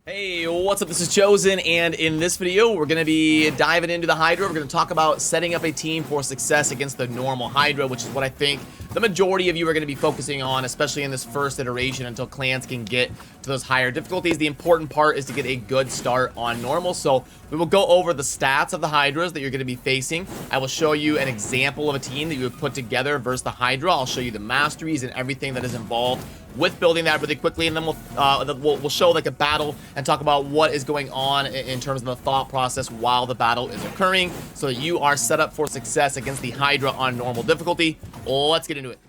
Hey, what's up? This is Chosen, and in this video, we're going to be diving into the Hydra. We're going to talk about setting up a team for success against the normal Hydra, which is what I think the majority of you are going to be focusing on, especially in this first iteration until clans can get to those higher difficulties. The important part is to get a good start on normal. So we will go over the stats of the Hydras that you're going to be facing. I will show you an example of a team that you would put together versus the Hydra. I'll show you the masteries and everything that is involved with building that really quickly, and then we'll show like a battle and talk about what is going on in terms of the thought process while the battle is occurring, so that you are set up for success against the Hydra on normal difficulty. Let's get into it.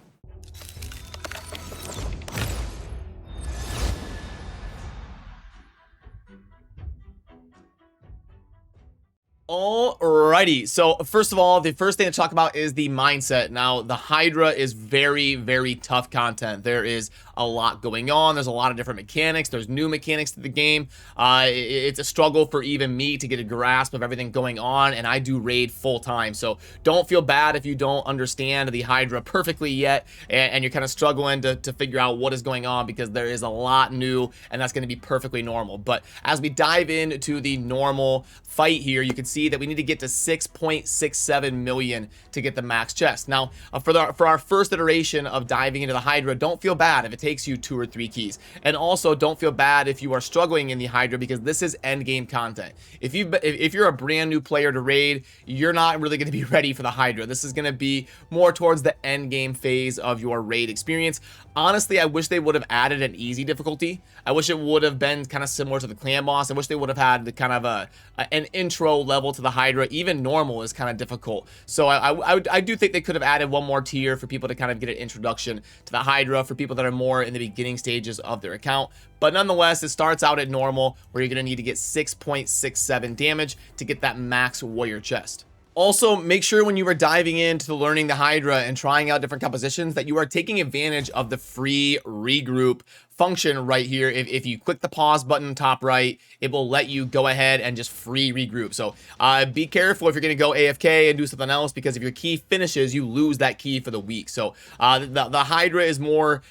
Alrighty, so first of all, the first thing to talk about is the mindset. Now, the Hydra is very, very tough content. There is a lot going on. There's a lot of different mechanics. There's new mechanics to the game. It's a struggle for even me to get a grasp of everything going on, and I do raid full time. So don't feel bad if you don't understand the Hydra perfectly yet, and you're kind of struggling to figure out what is going on, because there is a lot new, and that's going to be perfectly normal. But as we dive into the normal fight here, you can see that we need to get to 6.67 million to get the max chest. Now, for our first iteration of diving into the Hydra, don't feel bad if it takes you 2 or 3 keys. And also, don't feel bad if you are struggling in the Hydra, because this is end game content. If you're a brand new player to raid, you're not really going to be ready for the Hydra. This is going to be more towards the end game phase of your raid experience. Honestly, I wish they would have added an easy difficulty. I wish it would have been kind of similar to the clan boss. I wish they would have had the kind of an intro level to the Hydra. Even normal is kind of difficult. So I do think they could have added one more tier for people to kind of get an introduction to the Hydra, for people that are more in the beginning stages of their account. But nonetheless, it starts out at normal, where you're going to need to get 6.67 damage to get that max warrior chest. Also, make sure when you are diving into learning the Hydra and trying out different compositions that you are taking advantage of the free regroup function right here. If you click the pause button top right, it will let you go ahead and just free regroup. So be careful if you're going to go AFK and do something else, because if your key finishes, you lose that key for the week. So the Hydra is more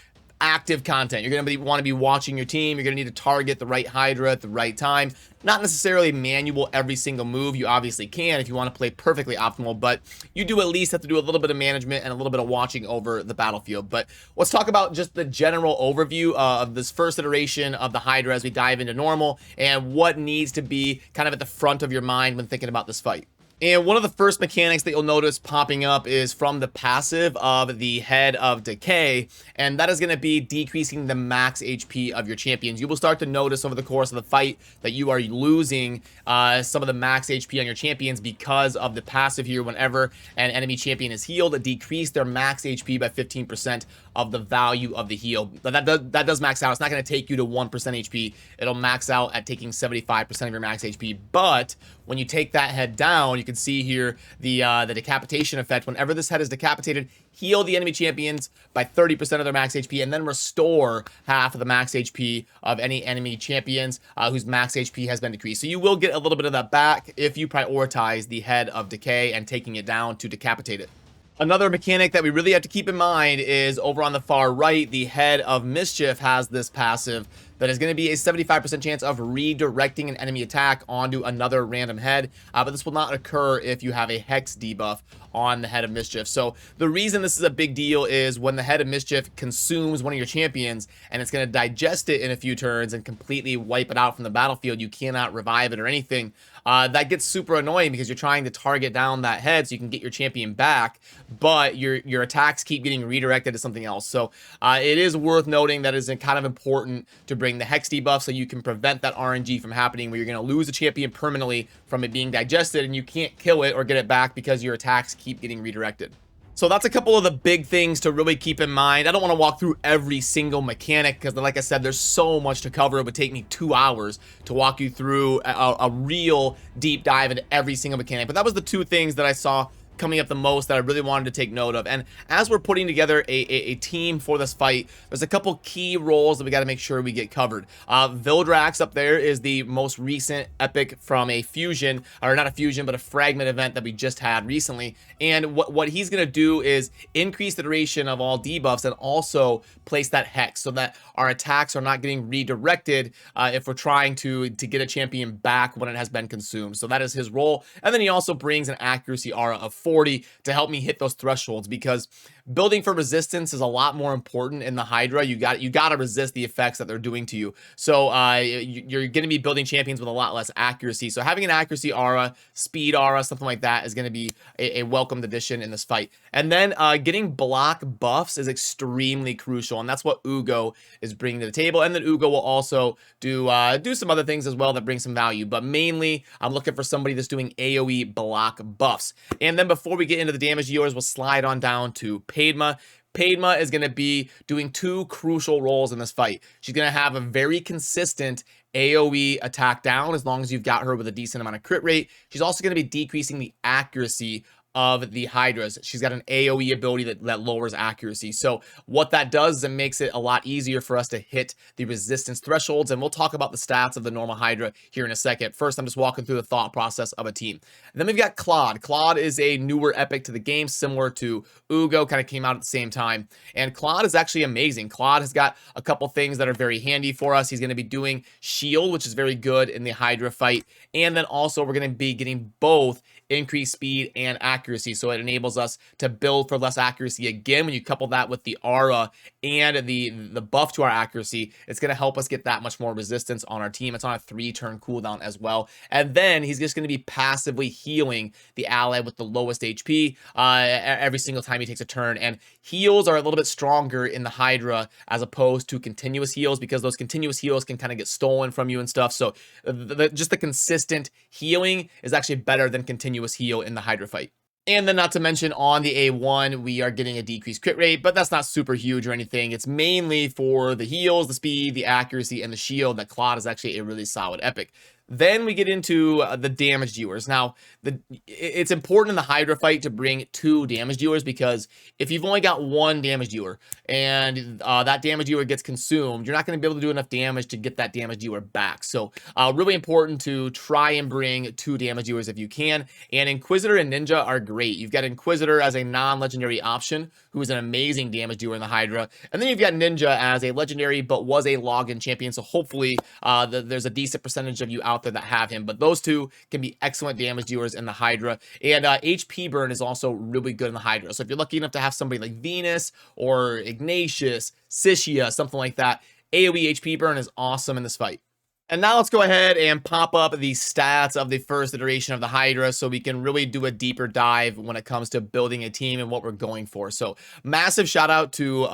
active content. You're going to want to be watching your team. You're going to need to target the right Hydra at the right time. Not necessarily manual every single move. You obviously can if you want to play perfectly optimal, but you do at least have to do a little bit of management and a little bit of watching over the battlefield. But let's talk about just the general overview of this first iteration of the Hydra as we dive into normal, and what needs to be kind of at the front of your mind when thinking about this fight. And one of the first mechanics that you'll notice popping up is from the passive of the Head of Decay, and that is going to be decreasing the max HP of your champions. You will start to notice over the course of the fight that you are losing some of the max HP on your champions because of the passive here. Whenever an enemy champion is healed, decrease their max HP by 15% of the value of the heal. That does max out. It's not going to take you to 1% HP. It'll max out at taking 75% of your max HP. But when you take that head down, you can see here the decapitation effect. Whenever this head is decapitated, heal the enemy champions by 30% of their max HP, and then restore half of the max HP of any enemy champions whose max HP has been decreased. So you will get a little bit of that back if you prioritize the Head of Decay and taking it down to decapitate it. Another mechanic that we really have to keep in mind is over on the far right, the Head of Mischief has this passive that is going to be a 75% chance of redirecting an enemy attack onto another random head, but this will not occur if you have a Hex debuff on the Head of Mischief. So the reason this is a big deal is when the Head of Mischief consumes one of your champions and it's going to digest it in a few turns and completely wipe it out from the battlefield, you cannot revive it or anything. That gets super annoying because you're trying to target down that head so you can get your champion back, but your attacks keep getting redirected to something else. So it is worth noting that it's kind of important to bring the Hex debuff so you can prevent that RNG from happening, where you're going to lose a champion permanently from it being digested and you can't kill it or get it back because your attacks keep getting redirected. So that's a couple of the big things to really keep in mind. I don't want to walk through every single mechanic because, like I said, there's so much to cover. It would take me 2 hours to walk you through a real deep dive into every single mechanic. But that was the 2 things that I saw coming up the most that I really wanted to take note of. And as we're putting together a team for this fight, there's a couple key roles that we got to make sure we get covered. Vildrax up there is the most recent epic from a fusion, or not a fusion, but a fragment event that we just had recently. And what he's going to do is increase the duration of all debuffs and also place that hex so that our attacks are not getting redirected if we're trying to get a champion back when it has been consumed. So that is his role. And then he also brings an accuracy aura of 40 to help me hit those thresholds, because building for resistance is a lot more important in the Hydra. You got to resist the effects that they're doing to you. So you're going to be building champions with a lot less accuracy. So having an accuracy aura, speed aura, something like that is going to be a welcomed addition in this fight. And then getting block buffs is extremely crucial, and that's what Ugo is bringing to the table. And then Ugo will also do some other things as well that bring some value. But mainly, I'm looking for somebody that's doing AoE block buffs. And then before we get into the damage dealers, we'll slide on down to Padma. Padma is going to be doing two crucial roles in this fight. She's going to have a very consistent AoE attack down as long as you've got her with a decent amount of crit rate. She's also going to be decreasing the accuracy of the Hydras. She's got an AoE ability that lowers accuracy. So what that does is it makes it a lot easier for us to hit the resistance thresholds. And we'll talk about the stats of the normal Hydra here in a second. First, I'm just walking through the thought process of a team. And then we've got Claude. Claude is a newer epic to the game, similar to Ugo, kind of came out at the same time. And Claude is actually amazing. Claude has got a couple things that are very handy for us. He's going to be doing shield, which is very good in the Hydra fight. And then also we're going to be getting both increased speed and accuracy, so it enables us to build for less accuracy. Again, when you couple that with the aura and the buff to our accuracy, it's going to help us get that much more resistance on our team. It's on a 3-turn cooldown as well. And then he's just going to be passively healing the ally with the lowest HP every single time he takes a turn. And heals are a little bit stronger in the Hydra as opposed to continuous heals, because those continuous heals can kind of get stolen from you and stuff. So just the consistent healing is actually better than continuous heal in the Hydra fight. And then not to mention on the A1, we are getting a decreased crit rate, but that's not super huge or anything. It's mainly for the heals, the speed, the accuracy, and the shield that Claude is actually a really solid epic. Then we get into the damage dealers. Now, it's important in the Hydra fight to bring 2 damage dealers, because if you've only got 1 damage dealer and that damage dealer gets consumed, you're not going to be able to do enough damage to get that damage dealer back. So really important to try and bring 2 damage dealers if you can. And Inquisitor and Ninja are great. You've got Inquisitor as a non-legendary option, who is an amazing damage dealer in the Hydra. And then you've got Ninja as a legendary, but was a login champion. So hopefully there's a decent percentage of you out there that have him. But those 2 can be excellent damage dealers in the Hydra. And HP burn is also really good in the Hydra. So if you're lucky enough to have somebody like Venus or Ignatius, Sishia, something like that, AoE HP burn is awesome in this fight. And now let's go ahead and pop up the stats of the first iteration of the Hydra so we can really do a deeper dive when it comes to building a team and what we're going for. So massive shout out to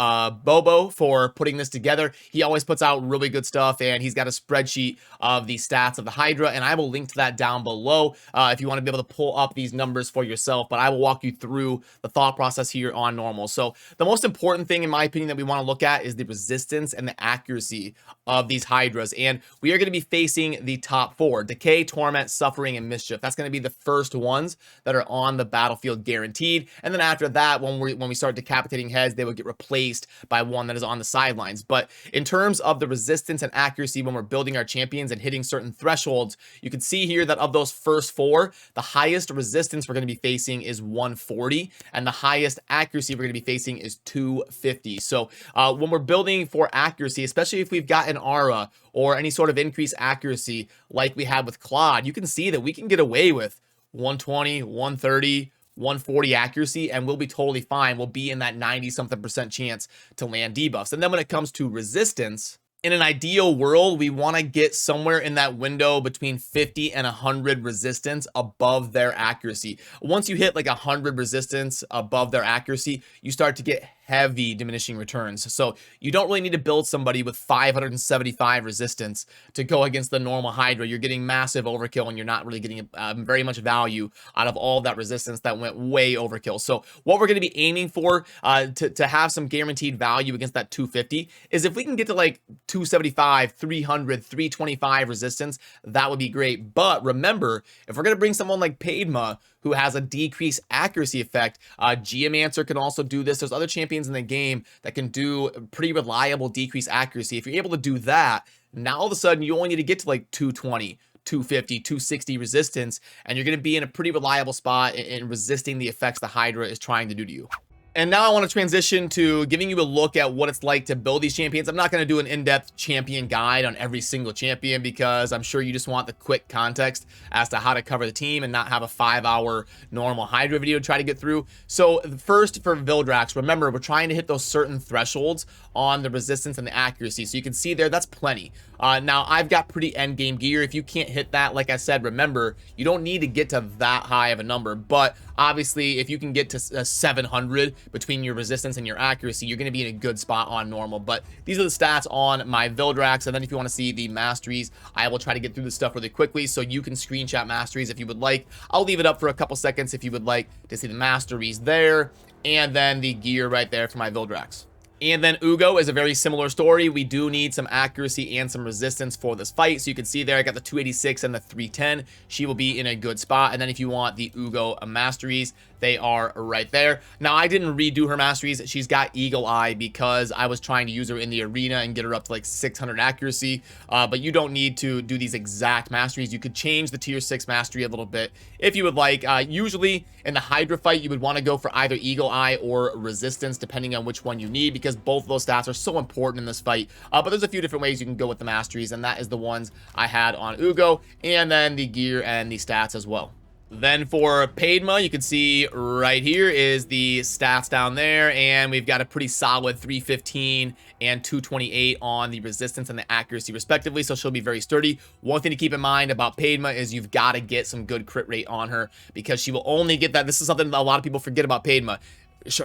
Bobo for putting this together. He always puts out really good stuff, and he's got a spreadsheet of the stats of the Hydra, and I will link to that down below if you want to be able to pull up these numbers for yourself, but I will walk you through the thought process here on normal. So the most important thing, in my opinion, that we want to look at is the resistance and the accuracy of these Hydras, and we are going to be facing the top 4: Decay, Torment, Suffering, and Mischief. That's going to be the first ones that are on the battlefield guaranteed. And then after that, when we start decapitating heads, they will get replaced by one that is on the sidelines. But in terms of the resistance and accuracy when we're building our champions and hitting certain thresholds, you can see here that of those first 4, the highest resistance we're going to be facing is 140, and the highest accuracy we're going to be facing is 250. So when we're building for accuracy, especially if we've got an aura or any sort of increased accuracy like we had with Claude, you can see that we can get away with 120, 130, 140 accuracy, and we'll be totally fine. We'll be in that 90-something% chance to land debuffs. And then when it comes to resistance, in an ideal world, we want to get somewhere in that window between 50 and 100 resistance above their accuracy. Once you hit like 100 resistance above their accuracy, you start to get heavy diminishing returns. So you don't really need to build somebody with 575 resistance to go against the normal Hydra. You're getting massive overkill, and you're not really getting very much value out of all of that resistance that went way overkill. So what we're going to be aiming for to have some guaranteed value against that 250 is if we can get to like 275, 300, 325 resistance, that would be great. But remember, if we're going to bring someone like Padma, who has a decreased accuracy effect. Geomancer can also do this. There's other champions in the game that can do pretty reliable decreased accuracy. If you're able to do that, now all of a sudden you only need to get to like 220, 250, 260 resistance, and you're going to be in a pretty reliable spot in resisting the effects the Hydra is trying to do to you. And now I want to transition to giving you a look at what it's like to build these champions. I'm not going to do an in-depth champion guide on every single champion because I'm sure you just want the quick context as to how to cover the team and not have a 5-hour normal Hydra video to try to get through. So first for Vildrax, remember, we're trying to hit those certain thresholds on the resistance and the accuracy. So you can see there, that's plenty. Now I've got pretty end game gear. If you can't hit that, like I said, remember, you don't need to get to that high of a number, but obviously if you can get to 700 between your resistance and your accuracy, you're going to be in a good spot on normal. But these are the stats on my Vildrax. And then if you want to see the masteries, I will try to get through this stuff really quickly so you can screenshot masteries if you would like. I'll leave it up for a couple seconds if you would like to see the masteries there, and then the gear right there for my Vildrax. And then Ugo is a very similar story. We do need some accuracy and some resistance for this fight. So you can see there, I got the 286 and the 310. She will be in a good spot. And then if you want the Ugo masteries, they are right there. Now, I didn't redo her masteries. She's got Eagle Eye because I was trying to use her in the arena and get her up to like 600 accuracy. But you don't need to do these exact masteries. You could change the tier 6 mastery a little bit if you would like. Usually in the Hydra fight, you would want to go for either Eagle Eye or resistance, depending on which one you need, because both of those stats are so important in this fight. But there's a few different ways you can go with the masteries, and that is the ones I had on Ugo, and then the gear and the stats as well. Then for Padma, you can see right here is the stats down there, and we've got a pretty solid 315 and 228 on the resistance and the accuracy respectively, so she'll be very sturdy. One thing to keep in mind about Padma is you've got to get some good crit rate on her, because she will only get that. This is something that a lot of people forget about Padma.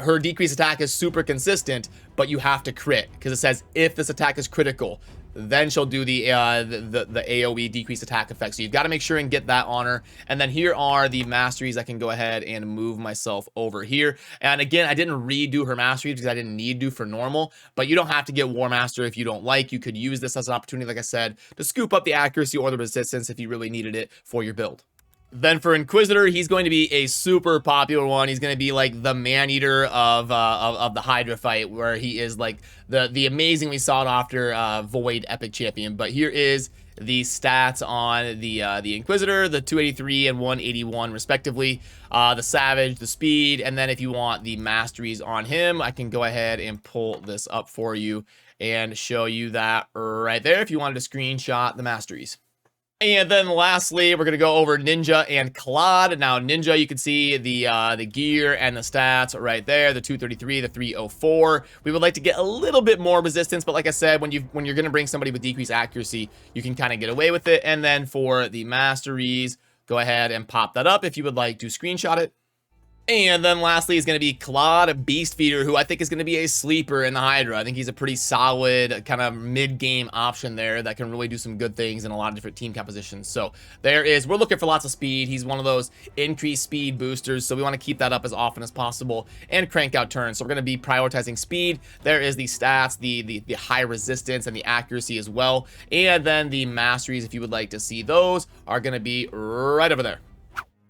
Her decreased attack is super consistent, but you have to crit, because it says if this attack is critical, then she'll do the AoE decreased attack effect. So you've got to make sure and get that on her. And then here are the masteries. I can go ahead and move myself over here. And again, I didn't redo her masteries because I didn't need to for normal, but you don't have to get War Master if you don't like. You could use this as an opportunity, like I said, to scoop up the accuracy or the resistance if you really needed it for your build. Then for Inquisitor, he's going to be a super popular one. He's going to be like the man-eater of the Hydra fight, where he is like the amazingly sought-after Void Epic Champion. But here is the stats on the Inquisitor, the 283 and 181 respectively, the Savage, the Speed, and then if you want the masteries on him, I can go ahead and pull this up for you and show you that right there if you wanted to screenshot the masteries. And then lastly, we're going to go over Ninja and Claude. Now, Ninja, you can see the gear and the stats right there, the 233, the 304. We would like to get a little bit more resistance, but like I said, when you're going to bring somebody with decreased accuracy, you can kind of get away with it. And then for the masteries, go ahead and pop that up if you would like to screenshot it. And then lastly is going to be Claude Beastfeeder, who I think is going to be a sleeper in the Hydra. I think he's a pretty solid kind of mid-game option there that can really do some good things in a lot of different team compositions. So there is, we're looking for lots of speed. He's one of those increased speed boosters, so we want to keep that up as often as possible and crank out turns. So we're going to be prioritizing speed. There is the stats, the high resistance and the accuracy as well. And then the masteries, if you would like to see those, are going to be right over there.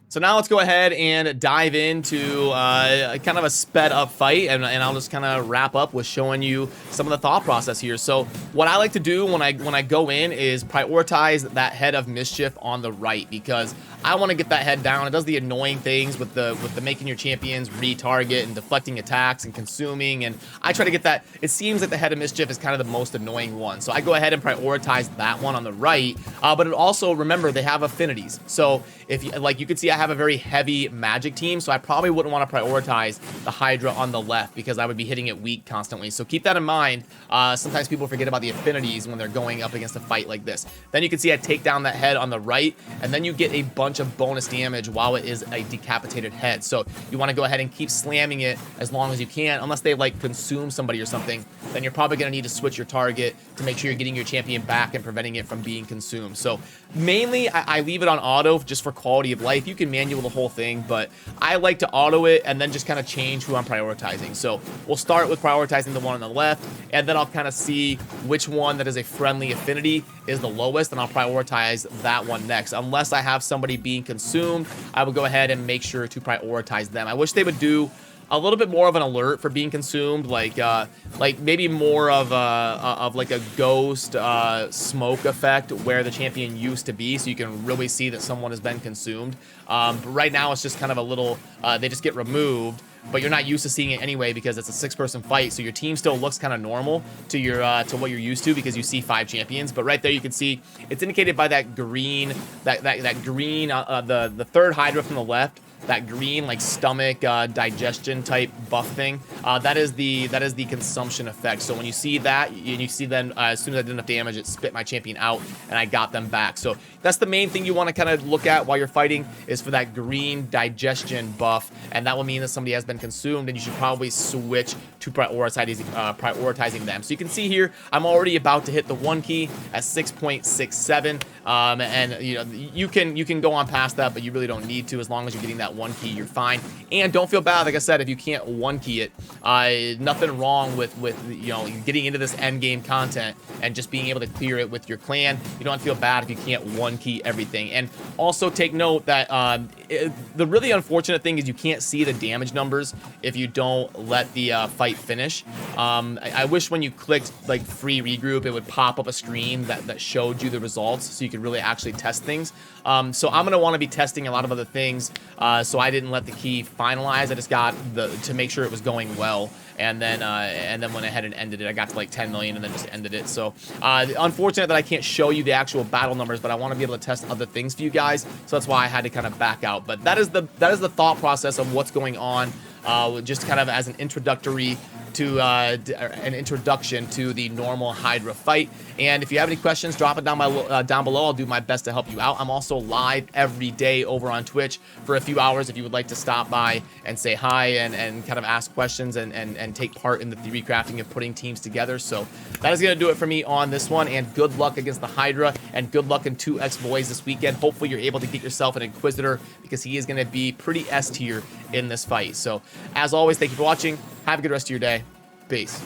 So now let's go ahead and dive into kind of a sped up fight, and I'll just kind of wrap up with showing you some of the thought process here. So what I like to do when I go in is prioritize that head of mischief on the right, because I want to get that head down. It does the annoying things with the making your champions retarget and deflecting attacks and consuming, and I try to get that. It seems like the head of mischief is kind of the most annoying one, so I go ahead and prioritize that one on the right. But it also, remember, they have affinities. So if you, like you can see, I have a very heavy magic team, so I probably wouldn't want to prioritize the Hydra on the left because I would be hitting it weak constantly. So keep that in mind. Sometimes people forget about the affinities when they're going up against a fight like this. Then you can see I take down that head on the right, and then you get a bunch of bonus damage while it is a decapitated head. So you want to go ahead and keep slamming it as long as you can, unless they like consume somebody or something. Then you're probably going to need to switch your target to make sure you're getting your champion back and preventing it from being consumed. So mainly I leave it on auto just for quality of life. You can manual the whole thing, but I like to auto it and then just kind of change who I'm prioritizing. So we'll start with prioritizing the one on the left, and then I'll kind of see which one that is a friendly affinity is the lowest, and I'll prioritize that one next. Unless I have somebody being consumed, I will go ahead and make sure to prioritize them. I wish they would do a little bit more of an alert for being consumed, like maybe more of like a ghost smoke effect where the champion used to be, so you can really see that someone has been consumed. But right now it's just kind of a little, they just get removed, but you're not used to seeing it anyway because it's a 6-person fight, so your team still looks kind of normal to your to what you're used to because you see 5 champions. But right there you can see it's indicated by that green, that green, the third Hydra from the left. That green, like, stomach digestion type buff thing, that is the consumption effect. So when you see that, and you see then as soon as I did enough damage, it spit my champion out and I got them back. So that's the main thing you want to kind of look at while you're fighting, is for that green digestion buff, and that will mean that somebody has been consumed, and you should probably switch to prioritizing them. So you can see here I'm already about to hit the 1 key at 6.67, and you know, you can go on past that, but you really don't need to. As long as you're getting that 1 key, you're fine. And don't feel bad, like I said, if you can't 1 key it. Nothing wrong with you know, getting into this end game content and just being able to clear it with your clan. You don't feel bad if you can't 1 key everything. And also take note that the really unfortunate thing is you can't see the damage numbers if you don't let the fight finish. I wish when you clicked like free regroup, it would pop up a screen that showed you the results, so you could really actually test things. So I'm gonna want to be testing a lot of other things, so I didn't let the key finalize. I just got to make sure it was going well, and then went ahead and ended it. I got to like 10 million and then just ended it. So unfortunate that I can't show you the actual battle numbers, but I want to be able to test other things for you guys, so that's why I had to kind of back out. But that is the thought process of what's going on, just kind of as an introductory to an introduction to the normal Hydra fight. And if you have any questions, drop it down below. I'll do my best to help you out. I'm also live every day over on Twitch for a few hours if you would like to stop by and say hi and kind of ask questions and take part in the theory crafting of putting teams together. So that is going to do it for me on this one, and good luck against the Hydra, and good luck in 2x Boys this weekend. Hopefully you're able to get yourself an Inquisitor, because he is going to be pretty S tier in this fight. So as always, thank you for watching. Have a good rest of your day. Peace.